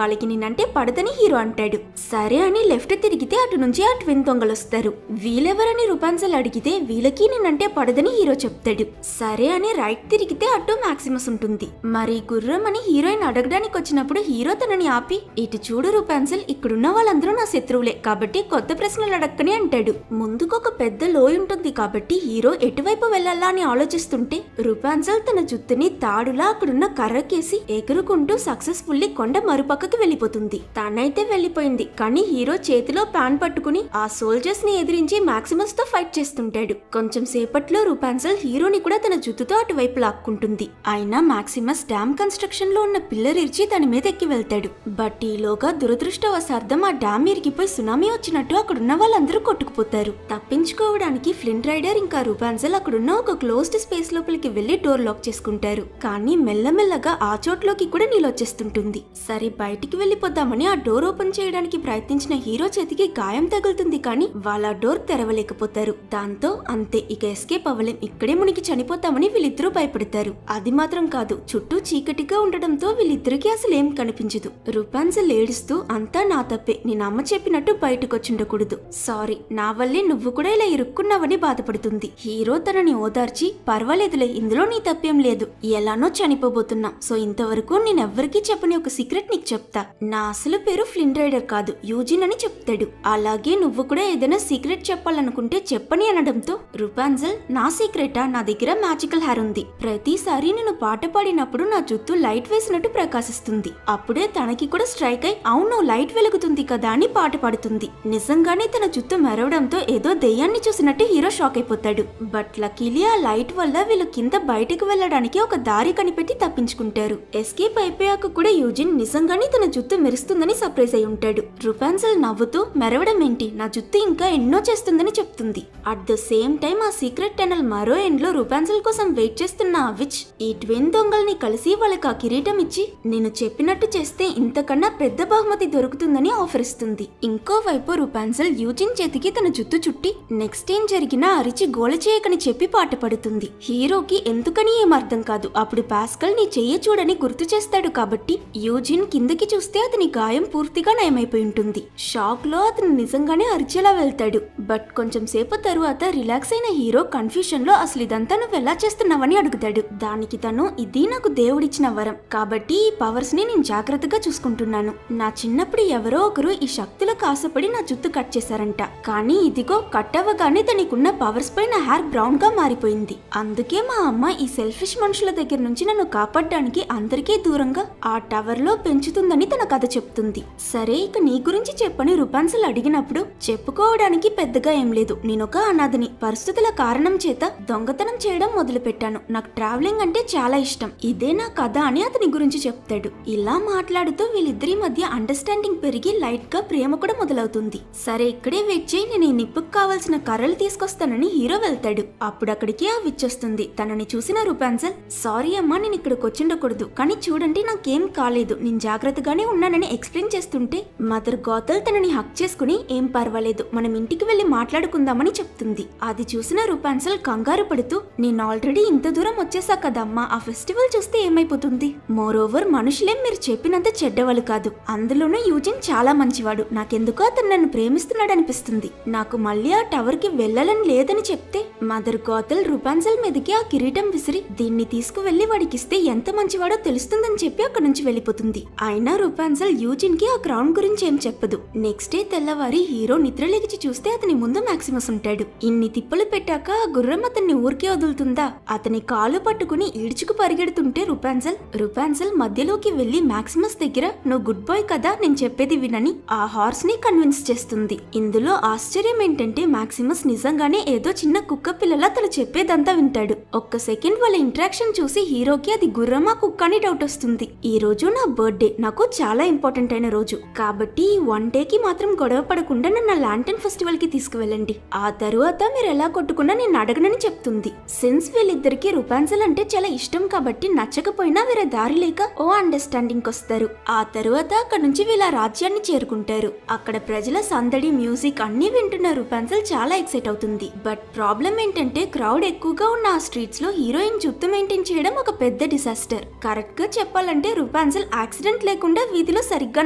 A: వాళ్ళకి నేనంటే పడదని హీరో అంటాడు. సరే అని లెఫ్ట్ తిరిగితే అటు నుంచి ఆ ట్విన్ దొంగలు వస్తారు. వీళ్ళెవరని రూపాన్సల్ అడిగితే వీళ్ళకి నేనంటే పడదని హీరో చెప్తాడు. సరే అని రైట్ తిరిగితే అటు మాక్సిమస్ ఉంటుంది. మరి గుర్రం అని హీరోయిన్ అడగడానికి వచ్చినప్పుడు హీరో తనని ఆపి, ఇటు చూడు రూపాన్సల్, ఇక్కడున్న వాళ్ళందరూ నా శత్రువులే కాబట్టి కొత్త ప్రశ్నలు అడక్కని అంటాడు. ముందుకు ఒక పెద్ద లోయ ఉంటుంది కాబట్టి హీరో ఎటువైపు వెళ్లాలా అని ఆలోచిస్తుంటే రూపాన్సల్ తన జుత్తుని తాడులా అక్కడున్న కర్రకేసి ఎగురుకుంటూ సక్సెస్ఫుల్లీ కొండ మరుపక్కకి వెళ్లిపోతుంది. తనైతే వెళ్లిపోయింది, కానీ హీరో చేతిలో ప్యాన్ పట్టుకుని ఆ సోల్జర్స్ ని ఎదిరించి మాక్సిమస్ తో ఫైట్ చేస్తుంటాడు. కొంచెం సేపట్లో రూపాన్సల్ హీరోని కూడా తన జుత్తుతో అటువైపు లాక్కుంటుంది. అయినా మాక్సిమస్ డ్యామ్ కన్స్ట్రక్షన్ లో ఉన్న పిల్లర్ ఇరిచి దాని మీద ఎక్కి వెళ్తాడు. బట్ ఈలోగా దురదృష్టవశార్థం ఆ డ్యామ్ ఇరిగిపోయి సునామీ వచ్చినట్టు అక్కడున్న వాళ్ళందరూ కొట్టుకుపోతారు. తప్పించుకోవడానికి ఫ్లింట్ రైడర్ ఇంకా రూపాన్సల్ అక్కడున్న ఒక క్లోజ్డ్ స్పేస్ లోపలికి వెళ్లి డోర్ లాక్ చేసుకుంటారు. కానీ మెల్లమెల్లగా ఆ చోట్లోకి కూడా నీళ్ళొచ్చేస్తుంటుంది. సరే బయటికి వెళ్లిపోద్దామని ఆ డోర్ ఓపెన్ చేయడానికి ప్రయత్నించిన హీరో చేతికి గాయం తగులుతుంది, కానీ వాళ్ళ డోర్ తెరవలేకపోతారు. దాంతో అంతే, ఇక ఎస్కేప్ అవ్వలేం, ఇక్కడే మునిగి చనిపోతామని వీళ్ళిద్దరూ భయపడతారు. అది మాత్రం కాదు, చుట్టూ చీకటిగా ఉండడంతో వీళ్ళిద్దరికి అసలు ఏం కనిపించదు. రూపాన్సల్ ఏడుస్తూ, అంతా నా తప్పే, నేను అమ్మ చెప్పినట్టు బయటకొచ్చుండకూడదు, సారీ, నా వల్లే నువ్వు కూడా ఇలా ఇరుక్కున్నావని బాధపడుతుంది. హీరో తనని ఓదార్చి, పర్వాలేదులే, ఇందులో నీ తప్పేం లేదు, ఎలానో చనిపోబోతున్నా, సో ఇంతవరకు నేనెవ్వరికీ చెప్పని ఒక సీక్రెట్ నీకు చెప్తా. నా అసలు పేరు ఫ్లింట్ రైడర్ కాదు, యూజిన్ అని చెప్తాడు. అలాగే నువ్వు కూడా ఏదైనా సీక్రెట్ చెప్పాలనుకుంటే చెప్పని అనడంతో రూపాన్సల్, నా సీక్రెటా, నా దగ్గర మ్యాజికల్ హెయిర్ ఉంది, ప్రతిసారి నేను పాట పాడినప్పుడు నా చుట్టూ లైట్ వేసినట్టు ప్రకాశిస్తుంది. అప్పుడే తనకి కూడా స్ట్రైక్ అయి, అవును లైట్ వెలుగుతుంది కదా అని పాట పాడుతుంది. నిజంగానే తన చుట్టూ మెరవడంతో ఏదో దెయ్యాన్ని చూసినట్టు హీరో షాక్ అయిపోతాడు. బట్ లక్కీలీ ఆ లైట్ వల్ల వీళ్ళు కింద బయటకు వెళ్లడానికి ఒక దారి కనిపెట్టి తప్పించుకుంటారు. ఎస్కేప్ అయిపోయాక కూడా యూజిన్ నిజంగానే తన జుత్తు మెరుస్తుందని సర్ప్రైజ్ అయి ఉంటాడు. రూపాన్సల్ నవ్వుతూ, మెరవడం ఏంటి, నా జుత్తు ఇంకా ఎన్నో చేస్తుందని చెప్తుంది. అట్ ద సేమ్ టైం ఆ సీక్రెట్ టనల్ మరో ఎండ్ లో రూపాన్సల్ కోసం వెయిట్ చేస్తున్న ఆ విచ్ ఈ ట్విన్ దొంగల్ని కలిసి వాళ్ళకి ఆ కిరీటం ఇచ్చి, నేను చెప్పినట్టు చేస్తే ఇంతకన్నా పెద్ద బహుమతి దొరుకుతుందని ఆఫర్ ఇస్తుంది. ఇంకోవైపు రూపాన్సల్ యూజిన్ చేతికి తన జుత్తు చుట్టి నెక్స్ట్ ఏం జరిగినా అరిచి గోల చేయకని చెప్పి పాట పడుతుంది. హీరోకి ఎందుకని ఏం అర్థం కాదు. అప్పుడు పాస్కల్ నీ చెయ్య చూడని గుర్తు చేస్తాడు కాబట్టి యూజిన్ కిందకి చూస్తే అతని గాయం పూర్తిగా నయమైపోయి ఉంటుంది. షాక్ లో అతను నిజంగానే అరిచేలా వెళ్తాడు. బట్ కొంచెం సేపు తరువాత రిలాక్స్ అయిన హీరో కన్ఫ్యూషన్ లో అసలు ఇదంతా నువ్వు ఎలా చేస్తున్నావని అడుగుతాడు. దానికి తను, ఇది నాకు దేవుడిచ్చిన వరం కాబట్టి ఈ పవర్స్ ని నేను జాగ్రత్తగా చూసుకుంటున్నాను. నా చిన్నప్పుడు ఎవరో ఒకరు ఈ శక్తులకు ఆశపడి నా జుత్తు కట్ చేశారంట, కానీ ఇదిగో కట్ అవ్వగానే తనకున్న పవర్స్ పై నా హెయిర్ బ్రౌన్ గా మారిపోయింది. అందుకే మా అమ్మ ఈ సెల్ఫిష్ మనుషుల దగ్గర నుంచి నన్ను కాపాడడానికి అందరికీ దూరంగా ఆ టవర్ లో పెంచుతుందని తన కథ చెప్తుంది. సరే ఇక నీ గురించి చెప్పని రూపాన్సల్ అడిగినప్పుడు, చెప్పుకోవడానికి పెద్దగా ఏం లేదు, నేనొక అనాథని, పరిస్థితుల కారణం చేత దొంగతనం చేయడం మొదలు పెట్టాను, నాకు ట్రావెలింగ్ అంటే చాలా ఇష్టం, ఇదే నా కథ అని అతని గురించి చెప్తాడు. ఇలా మాట్లాడుతూ వీళ్ళిద్దరి మధ్య అండర్స్టాండింగ్ పెరిగి లైట్ గా ప్రేమ కూడా మొదలవుతుంది. సరే ఇక్కడే వెయిట్ చేయి, నేను ఈ నిప్పుకు కావాల్సిన కర్రలు తీసుకొస్తానని హీరో వెళ్తాడు. అప్పుడు అక్కడికి ఆ విచ్ వస్తుంది. తనని చూసిన రూపాన్సల్, సారీ అమ్మా, నేను ఇక్కడికి వచ్చిండకూడదు, కానీ చూడండి నాకేం కాలేదు, నేను జాగ్రత్తగానే ఉన్నానని ఎక్స్ప్లెయిన్ చేస్తుంటే మదర్ గోతల్ తనని హక్ చేసుకుని, ఏం పర్వాలేదు, మనం ఇంటికి వెళ్లి మాట్లాడుకుందామని చెప్తుంది. అది చూసిన రూపాన్సల్ కంగారు పడుతూ, నేను ఆల్రెడీ ఇంత దూరం వచ్చేసా కదమ్మా, ఆ ఫెస్టివల్ చూస్తే ఏమైపోతుంది, మోరోవర్ మనుషులేం మీరు చెప్పినంత చెడ్డవాళ్ళు కాదు, అందులోనూ యూజిన్ చాలా మంచివాడు, నాకెందుకో అతను నన్ను ప్రేమిస్తున్నాడు అనిపిస్తుంది, నాకు మళ్ళీ ఆ టవర్ కి వెళ్లాలని లేదని చెప్తే మదర్ గోతల్ రూపాన్సల్ మీదకి ఆ కిరీటం విసిరి, దీన్ని తీసుకువెళ్లి వాడికిస్తే ఎంత మంచివాడో తెలుస్తుందని చెప్పి అక్కడి నుంచి వెళ్లిపోతుంది. అయినా రూపాన్సల్ యూజిన్ కి ఆ క్రౌన్ గురించి ఏం చెప్పదు. నెక్స్ట్ డే తెల్లవారి హీరో నిద్రలేచి చూస్తే అతని ముందు మాక్సిమస్ ఉంటాడు. ఇన్ని తిప్పలు పెట్టాక ఆ గుర్రం అతన్ని ఊరికే వదులుతుందా? అతని కాలు పట్టుకుని ఈడ్చుకు పరిగెడుతుంటే రూపాన్సల్ మధ్యలోకి వెళ్లి మాక్సిమస్ దగ్గర, నువ్వు గుడ్ బాయ్ కదా, నేను చెప్పేది వినని ఆ హార్స్ ని కన్విన్స్ చేస్తుంది. ఇందులో ఆశ్చర్యం ఏంటంటే మాక్సిమస్ నిజంగానే ఏదో చిన్న కుక్క పిల్లలా తను చెప్పేదంతా వింటాడు. ఒక్క సెకండ్ వాళ్ళ ఇంటరాక్షన్ చూసి హీరోకి అది గుర్రమా కుక్క అని డౌట్ వస్తుంది. ఈ రోజు నా బర్త్డే, నాకు చాలా ఇంపార్టెంట్ అయిన రోజు కాబట్టి ఈ వన్ డే కి మాత్రం గొడవ పడకుండా నన్ను లాంటర్న్ ఫెస్టివల్ కి తీసుకువెళ్ళండి, ఆ తరువాత మీరు ఎలా కొట్టుకున్నా నేను అడగనని చెప్తుంది. సిన్స్ వీళ్ళిద్దరికి రూపాన్సల్ అంటే చాలా ఇష్టం కాబట్టి నచ్చకపోయినా వేరే దారి లేక ఓ అండర్స్టాండింగ్ వస్తారు. ఆ తరువాత అక్కడ నుంచి వీళ్ళ రాజ్యాన్ని చేరుకుంటారు. అక్కడ ప్రజల సందడి, మ్యూజిక్ అన్ని వింటున్న రూపాన్సల్ చాలా ఎక్సైట్ అవుతుంది. బట్ ప్రాబ్లం ఏంటంటే క్రౌడ్ ఎక్కువగా ఉన్న ఆ స్ట్రీట్స్ లో హీరోయిన్ జుత్తు మెయింటైన్ చేయడం ఒక పెద్ద డిసాస్టర్. కరెక్ట్ గా చెప్పాలంటే రూపాన్సల్ యాక్సిడెంట్ లేకుండా వీధిలో సరిగ్గా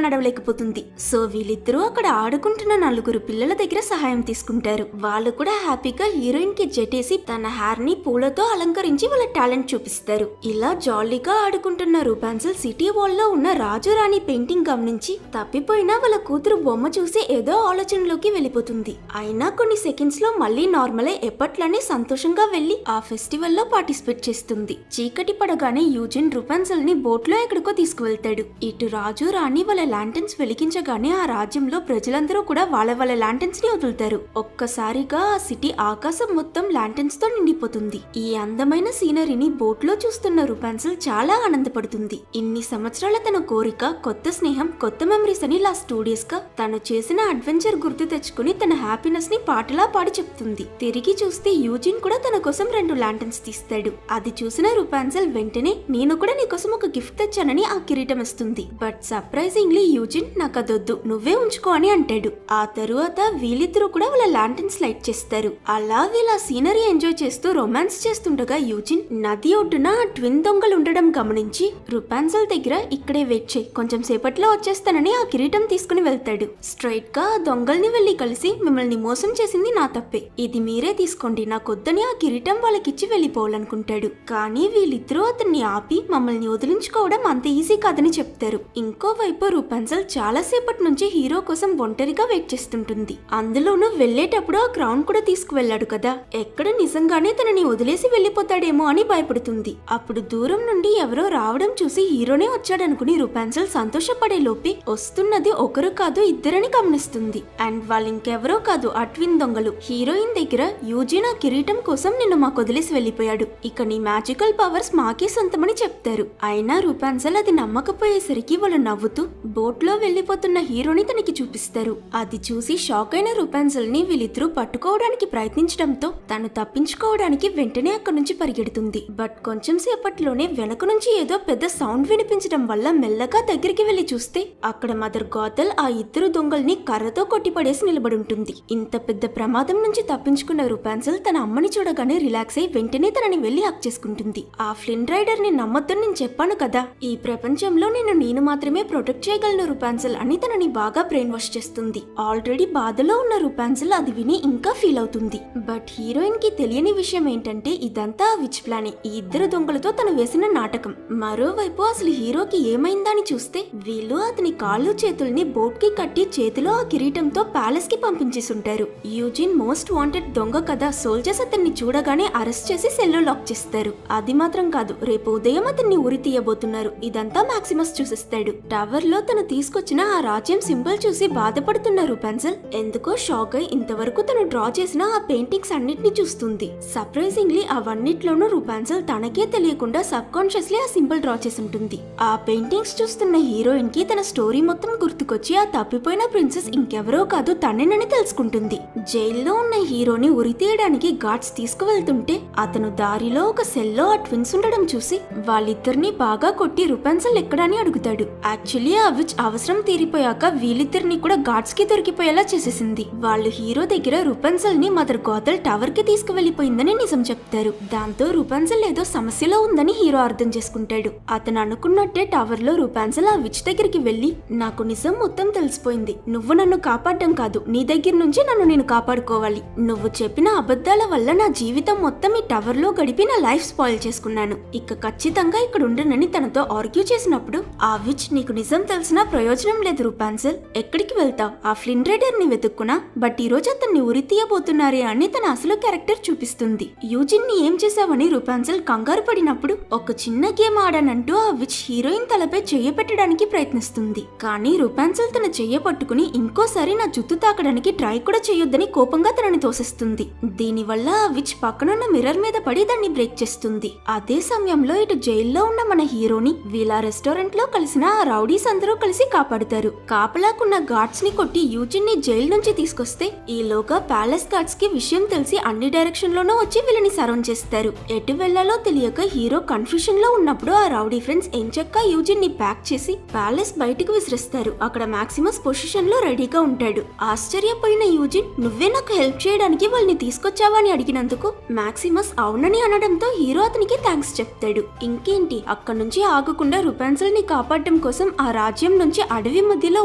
A: నడవలేకపోతుంది. సో వీళ్ళిద్దరూ అక్కడ ఆడుకుంటున్న 4 పిల్లల దగ్గర సహాయం తీసుకుంటారు. వాళ్ళు కూడా హ్యాపీగా హీరోయిన్ కి జెటేసి తన హెయిర్ ని పూలతో అలంకరించి వాళ్ళ టాలెంట్ చూపిస్తారు. ఇలా జాలీగా ఆడుకుంటున్న రూపాన్సల్ సిటీ వాల్ లో ఉన్న రాజు రాణి పెయింటింగ్ గమనించి తప్పిపోయినా వాళ్ళ కూతురు బొమ్మ చూసి ఏదో ఆలోచనలోకి వెళ్ళిపోతుంది. అయినా కొన్ని సెకండ్స్ లో మళ్ళీ నార్మల్ అయి ఎప్పట్లానే సంతోషంగా వెళ్లి ఆ ఫెస్టివల్ లో పార్టిసిపేట్ చేస్తుంది. చీకటి పడగానే యూజిన్ రూపాన్సల్ ని బోట్ లో ఎక్కడికో తీసుకువెళ్తాడు. ఇటు రాజు రాణి వాళ్ళ లాంటన్స్ వెలిగించగానే ఆ రాజ్యంలో ప్రజలందరూ కూడా వాళ్ళ లాంటన్స్ ని వదులుతారు. ఒక్కసారిగా ఆ సిటీ ఆకాశం మొత్తం లాంటన్స్ తో నిండిపోతుంది. ఈ అందమైన సీనరీని బోట్ లో చూస్తున్న రూపాన్సల్ చాలా ఆనందపడుతుంది. ఇన్ని సంవత్సరాల తన కోరిక, కొత్త స్నేహం, కొత్త మెమరీస్ అని లాస్ట్ 2 days గా తను చేసిన అడ్వెంచర్ గుర్తు తెచ్చుకుని తన హ్యాపీనెస్ ని పాటలా పాడి చెప్తుంది. తిరిగి చూస్తే యూజిన్ కూడా తన కోసం 2 లాంటన్స్ తీస్తాడు. అది చూసిన రూపాన్సల్ వెంటనే నేను కూడా నీకోసం ఒక గిఫ్ట్ తెచ్చానని ఆ కిరీటం ఇస్తుంది. బట్ సర్ప్రైజింగ్లీ యూజిన్ నాకు అదొద్దు, నువ్వే ఉంచుకో అని అంటాడు. ఆ తరువాత వీళ్ళిద్దరూ కూడా వాళ్ళ లాంటన్స్ లైట్ చేస్తారు. అలా వీళ్ళ సీనరీ ఎంజాయ్ చేస్తూ రొమాన్స్ చేస్తుండగా యూజిన్ నది ఒడ్డున ట్విన్ దొంగలు ఉండడం గమనించి రూపాన్సల్ దగ్గర ఇక్కడే వెయిట్ చేయి, కొంచెం సేపట్లో వచ్చేస్తానని ఆ కిరీటం తీసుకుని వెళ్తాడు. స్ట్రైట్ గా ఆ దొంగల్ని వెళ్లి కలిసి మిమ్మల్ని మోసం చేసింది నా తప్పే, ఇది మీరే తీసుకోండి, నాకొద్దని ఆ కిరీటం వాళ్ళకిచ్చి వెళ్లిపోవాలనుకుంటాడు. కానీ వీళ్ళిద్దరూ అతన్ని ఆపి మమ్మల్ని వదిలించుకోవడం అంత ఈజీ కాదని చెప్తారు. ఇంకోవైపు రూపాన్సల్ చాలా సేపటి నుంచి హీరో కోసం ఒంటరిగా వెయిట్ చేస్తుంటుంది. అందులోనూ వెళ్లేటప్పుడు ఆ క్రౌన్ కూడా తీసుకువెళ్లాడు కదా, ఎక్కడ నిజంగానే తనని వదిలేసి వెళ్లిపోతాడేమో అని భయపడుతుంది. అప్పుడు దూరం నుండి ఎవరో రావడం చూసి హీరోనే వచ్చాడనుకుని రూపాన్సల్ సంతోషపడే లోపే వస్తున్నది ఒకరు కాదు ఇద్దరని గమనిస్తుంది. అండ్ వాళ్ళు ఇంకెవరో కాదు, ఆ ట్విన్ దొంగలు. హీరోయిన్ దగ్గర యూజిన్ ఆ కిరీటం కోసం నిన్ను మాకు వదిలేసి వెళ్లిపోయాడు, ఇక నీ మ్యాజికల్ పవర్స్ మాకే సొంతమని చెప్తారు. అయినా రూపాన్సల్ అది నమ్మకపోయేసరికి వాళ్ళు నవ్వుతూ బోట్ లో వెళ్లిపోతున్న హీరోని తనకి చూపిస్తారు. అది చూసి షాక్ అయిన రూపాన్సల్ ని వీళ్ళిద్దరూ పట్టుకోవడానికి ప్రయత్నించడంతో తను తప్పించుకోవడానికి వెంటనే అక్కడి నుంచి పరిగెడుతుంది. బట్ కొంచెం సేపట్లోనే వెనక నుంచి ఏదో పెద్ద సౌండ్ వినిపించడం వల్ల మెల్లగా దగ్గరికి వెళ్లి చూస్తే అక్కడ మదర్ గాథల్ ఆ ఇద్దరు దొంగల్ని కర్రతో కొట్టిపడేసి నిలబడుంటుంది. ఇంత పెద్ద ప్రమాదం నుంచి తప్పించుకున్న రూపాన్సల్ తన అమ్మని చూడగానే రిలాక్స్ అయి వెంటనే తనని వెళ్లి హక్ చేసుకుంటుంది. ఆ ఫ్లిన్ రైడర్ ని నమ్మొద్దని నేను చెప్పాను కదా, ఈ ప్రపంచంలో నేను మాత్రమే ప్రొటెక్ట్ చేయగలను రూపాన్సల్ అని తనని బాగా బ్రెయిన్ వాష్ చేస్తుంది. ఆల్రెడీ బాధలో ఉన్న రూపాన్సల్ అది విని ఇంకా ఫీల్ అవుతుంది. బట్ హీరోయిన్ కి తెలియని విషయం ఏంటంటే ఇదంతా ఆ విచ్ ప్లానే, ఈ ఇద్దరు దొంగలతో తను వేసిన నాటకం. మరోవైపు అసలు హీరోకి ఏమైందని చూస్తే వీళ్ళు అతని కాళ్ళు చేతుల్ని బోట్ కి కట్టి చేతిలో ఆ కిరీటంతో ప్యాలెస్ కి పంపించేసుంటారు. యూజిన్ మోస్ట్ వాంటెడ్ దొంగ కదా, సోల్జర్స్ అతన్ని చూడగానే అరెస్ట్ చేసి సెల్లో లాక్ చేస్తారు. అది మాత్రం కాదు, రేపు ఉదయం అతన్ని ఉరి తీయబోతున్నారు. ఇదంతా మాక్సిమస్ చూసిస్తాడు. టవర్ లో తను తీసుకొచ్చిన ఆ రాజ్యం సింబల్ చూసి బాధపడుతున్న రూపాన్సల్ ఎందుకో షాక్ అయి ఇంతవరకు తను డ్రా చేసిన ఆ పెయింటింగ్స్ అన్నిటిని చూస్తుంది. సర్ప్రైజింగ్లీ అవన్నిట్లోనూ రూపాన్సల్ తనకే తెలియకుండా సబ్ కాన్షియస్లీ ఆ సింబల్ డ్రా చేసి ఉంటుంది. ఆ పెయింటింగ్స్ చూస్తున్న హీరోయిన్ కి తన స్టోరీ మొత్తం గుర్తుకొచ్చి ఆ తప్పిపోయిన ప్రిన్సెస్ ఇంకెవరో కాదు తనేనని తెలుసుకుంటుంది. జైల్లో ఉన్న హీరోని ఉరి తీయడానికి గార్డ్స్ తీసుకువెళ్తుంటే అతను దారిలో ఒక సెల్లో ఆ ట్విన్స్ ఉండడం చూసి వాళ్ళిద్దరిని బాగా కొట్టి రూపాన్సల్ ఎక్కడని అడుగుతాడు. యాక్చువల్లీ ఆ విచ్ అవసరం తీరిపోయాక వీళ్ళిద్దరిని కూడా గార్డ్స్ కి దొరికిపోయేలా చేసేసింది. వాళ్ళు హీరో దగ్గర రూపాన్సల్ ని మదర్ గాథల్ టవర్ కి తీసుకువెళ్లిపోయిందని నిజం చెప్తారు. దాంతో రూపాన్సల్ ఏదో సమస్యలో ఉందని హీరో అర్థం చేసుకుంటాడు. అతను అనుకున్నట్టే టవర్ లో రూపాన్సల్ ఆ విచ్ దగ్గరికి వెళ్లి నాకు నిజం మొత్తం తెలిసిపోయింది, నువ్వు నన్ను కాపాడడం కాదు, నీ దగ్గర నుంచి నేను కాపాడుకోవాలి. నువ్వు చెప్పిన అబద్ధాల వల్ల నా జీవితం మొత్తం ఈ టవర్ లో గడిపి నా లైఫ్ స్పాయిల్ చేసుకున్నాను, ఇక ఖచ్చితంగా ఇక్కడ ఉండనని తనతో ఆర్గ్యూ చేసినప్పుడు ఆ విచ్ నీకు నిజం తెలిసినా ప్రయోజనం లేదు రూపాన్సల్, ఎక్కడికి వెళ్తావు, ఆ ఫ్లిన్ రైడర్ ని వెతుక్కున్నా, బట్ ఈ రోజు అతన్ని ఉరి తీయబోతున్నారే అని తన అసలు క్యారెక్టర్ చూపిస్తుంది. యూజిన్ ని ఏం చేసావని రూపాన్సల్ కంగారు పడినప్పుడు ఒక చిన్న గేమ్ ఆడానంటూ ఆ విచ్ హీరోయిన్ తలపై చెయ్యి పెట్టడానికి ప్రయత్నిస్తుంది. కానీ రూపాన్సల్ తన చెయ్యి పట్టుకుని ఇంకోసారి నా జుట్టు తాకడానికి ట్రై కూడా చేయొద్దని కోపంగా తనని తోసేస్తుంది. దీనివల్ల ఆ విచ్ పక్కనున్న మిర్రర్ మీద పడి దాన్ని బ్రేక్ చేస్తుంది. అదే సమయంలో ఇటు జైల్లో ఉన్న మన హీరోని వీళ్ళ రెస్టారెంట్ లో కలిసిన ఆ రౌడీస్ అందరూ కలిసి కాపాడుతారు. కాపలాకున్న గార్డ్స్ ని కొట్టి యూజిన్ ని జైలు నుంచి తీసుకొస్తే ఈలోగా ప్యాలెస్ గార్డ్స్ కి విషయం తెలిసి అన్ని డైరెక్షన్ లోనూ వచ్చి వీళ్ళని సరౌండ్ చేస్తారు. ఎటు వెళ్లాలో తెలియక హీరో కన్ఫ్యూషన్ లో ఉన్నప్పుడు ఆ రౌడీ ఫ్రెండ్స్ ఎంచక్కా యూజిన్ ని ప్యాక్ చేసి ప్యాలెస్ బయటకు విసిరేస్తారు. చేస్తారు. అక్కడ మాక్సిమస్ పొజిషన్ లో రెడీగా ఉంటాడు. ఆశ్చర్యపోయిన యూజిన్, నువ్వే నాకు హెల్ప్ చేయడానికి వాళ్ళని తీసుకొచ్చావా అని అడిగినందుకు మాక్సిమస్ అవునని అనడంతో హీరో అతనికి థ్యాంక్స్ చెప్తాడు. ఇంకేంటి, అక్కడి నుంచి ఆగకుండా రుపాన్సెల్ ని కాపాడటం కోసం ఆ రాజ్యం నుంచి అడవి మధ్యలో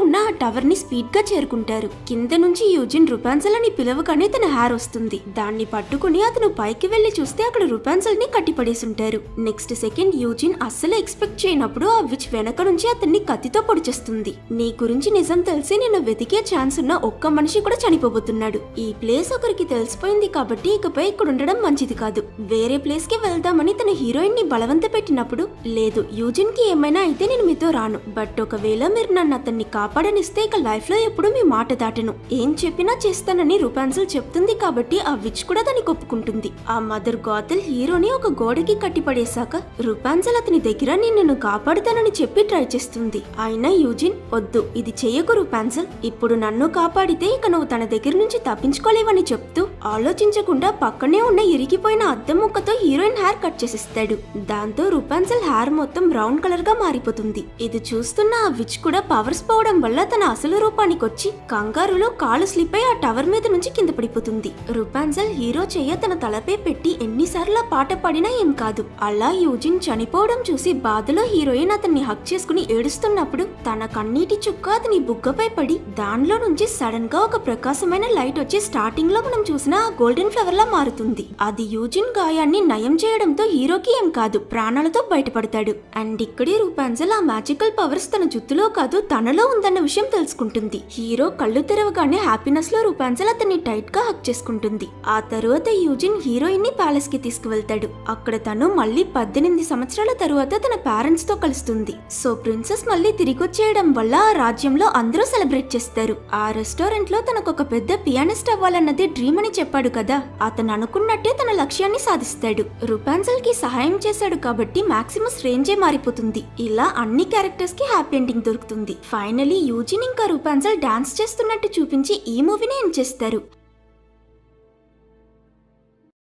A: ఉన్న ఆ టవర్ ని స్పీడ్ గా చేరుకుంటారు. కింద నుంచి యూజిన్ రుపాన్సెల్ అని పిలవగానే తన హ్యార్ వస్తుంది. దాన్ని పట్టుకుని అతను పైకి వెళ్లి చూస్తే అక్కడ రుపాన్సెల్ ని కట్టిపడేసుంటారు. నెక్స్ట్ సెకండ్ యూజిన్ అస్సలు ఎక్స్పెక్ట్ చేయనప్పుడు ఆ విచ్ వెనక నుంచి అతన్ని కత్తితో పొడిచేస్తుంది. నీ గురించి నిజం తెలిసి నేను వెతికే ఛాన్స్ ఉన్న ఒక్క మనిషి కూడా చనిపోబోతున్నాడు. ఈ ప్లేస్ ఒకరికి తెలిసిపోయింది కాబట్టి ఇకపై ఇక్కడ ఉండడం మంచిది కాదు. వేరే ప్లేస్ కి వెళ్దామని తన హీరోయిన్ ని బలవంత పెట్టినప్పుడు, లేదు యూజిన్ కి ఏమైనా అయితే నేను మీతో రాను, బట్ ఒకవేళ మీరు నన్ను అతన్ని కాపాడనిస్తే ఇక లైఫ్ లో ఎప్పుడు మీ మాట దాటను, ఏం చెప్పినా చేస్తానని రుపాన్సెల్ చెప్తుంది. కాబట్టి ఆ విచ్ కూడా దానికి ఒప్పుకుంటుంది. ఆ మదర్ గాథెల్ హీరోని ఒక గోడకి కట్టిపడేశాక రుపాన్సెల్ అతని దగ్గర నిన్ను కాపాడుతానని చెప్పి ట్రై చేస్తుంది. అయినా యూజిన్, వద్దు, ఇది చెయ్యకు రుపాన్సెల్, ఇప్పుడు నన్ను కాపాడితే ఇక నువ్వు తన దగ్గర నుంచి తప్పించుకోలేవని చెప్తూ ఆలోచించకుండా పక్కనే ఉన్న ఇరిగిపోయిన అద్దం ముక్కతో హీరోయిన్ హ్యార్ కట్ చేసిస్తాడు. దాంతో రుపాన్సెల్ హ్యార్ మొత్తం బ్రౌన్ కలర్ గా మారిపోతుంది. ఇది చూస్తున్న ఆ విచ్ కూడా పవర్స్ పోవడం వల్ల తన అసలు రూపానికి వచ్చి కంగారులో కాలు స్లిప్ అయి ఆ టవర్ మీద నుంచి కింద పడిపోతుంది. రుపాన్సెల్ హీరో చెయ్య తన తలపై పెట్టి ఎన్నిసార్లు పాట పాడినా ఏం కాదు. అలా యూజిన్ చనిపోవడం చూసి బాధలో హీరోయిన్ అతన్ని హక్ చేసుకుని ఏడుస్తున్నప్పుడు తన కన్నీటి చుక్క అతని బుగ్గపై పడి దానిలో నుంచి సడన్ గా ఒక ప్రకాశమైన లైట్ వచ్చి స్టార్టింగ్ లో మనం చూసిన ఆ గోల్డెన్ ఫ్లవర్ లా మారుతుంది. అది యూజిన్ గాయాన్ని నయం చేయడంతో హీరోకి ఏం కాదు, ప్రాణాలతో బయటపడతాడు. అండ్ ఇక్కడే రుపాన్సెల్ ఆ మ్యాజికల్ పవర్స్ తన జుత్తులో కాదు తనలో ఉందన్న విషయం తెలుసుకుంటుంది. హీరో కళ్ళు తెరవగానే హ్యాపీనెస్ లో రుపాన్సెల్ అతన్ని టైట్ గా హక్ చేసుకుంటుంది. ఆ తరువాత యూజిన్ హీరోయిన్ ని ప్యాలెస్ కి తీసుకువెళ్తాడు. అక్కడ తను మళ్ళీ 18 సంవత్సరాల తరువాత తన పేరెంట్స్ తో కలుస్తుంది. సో ప్రిన్సెస్ మళ్ళీ తిరిగొచ్చేయడం వల్ల ఆ రాజ్యంలో అందరూ సెలబ్రేట్ చేస్తారు. ఆ రెస్టారెంట్ లో తనకొక పెద్ద పియానిస్ట్ అవ్వాలన్నది డ్రీమ్ అని చెప్పాడు కదా, అతను అనుకున్నట్టే తన లక్ష్యాన్ని సాధిస్తాడు. రుపాన్సెల్ కి సహాయం చేశాడు కాబట్టి మాక్సిమస్ రేంజే మారిపోతుంది. ఇలా అన్ని క్యారెక్టర్స్ కి హ్యాపీ ఎండింగ్ దొరుకుతుంది. ఫైనలీ యూజిన్ ఇంకా రుపాన్సెల్ డాన్స్ చేస్తున్నట్టు చూపించి ఈ మూవీని ఎండ్ చేస్తారు.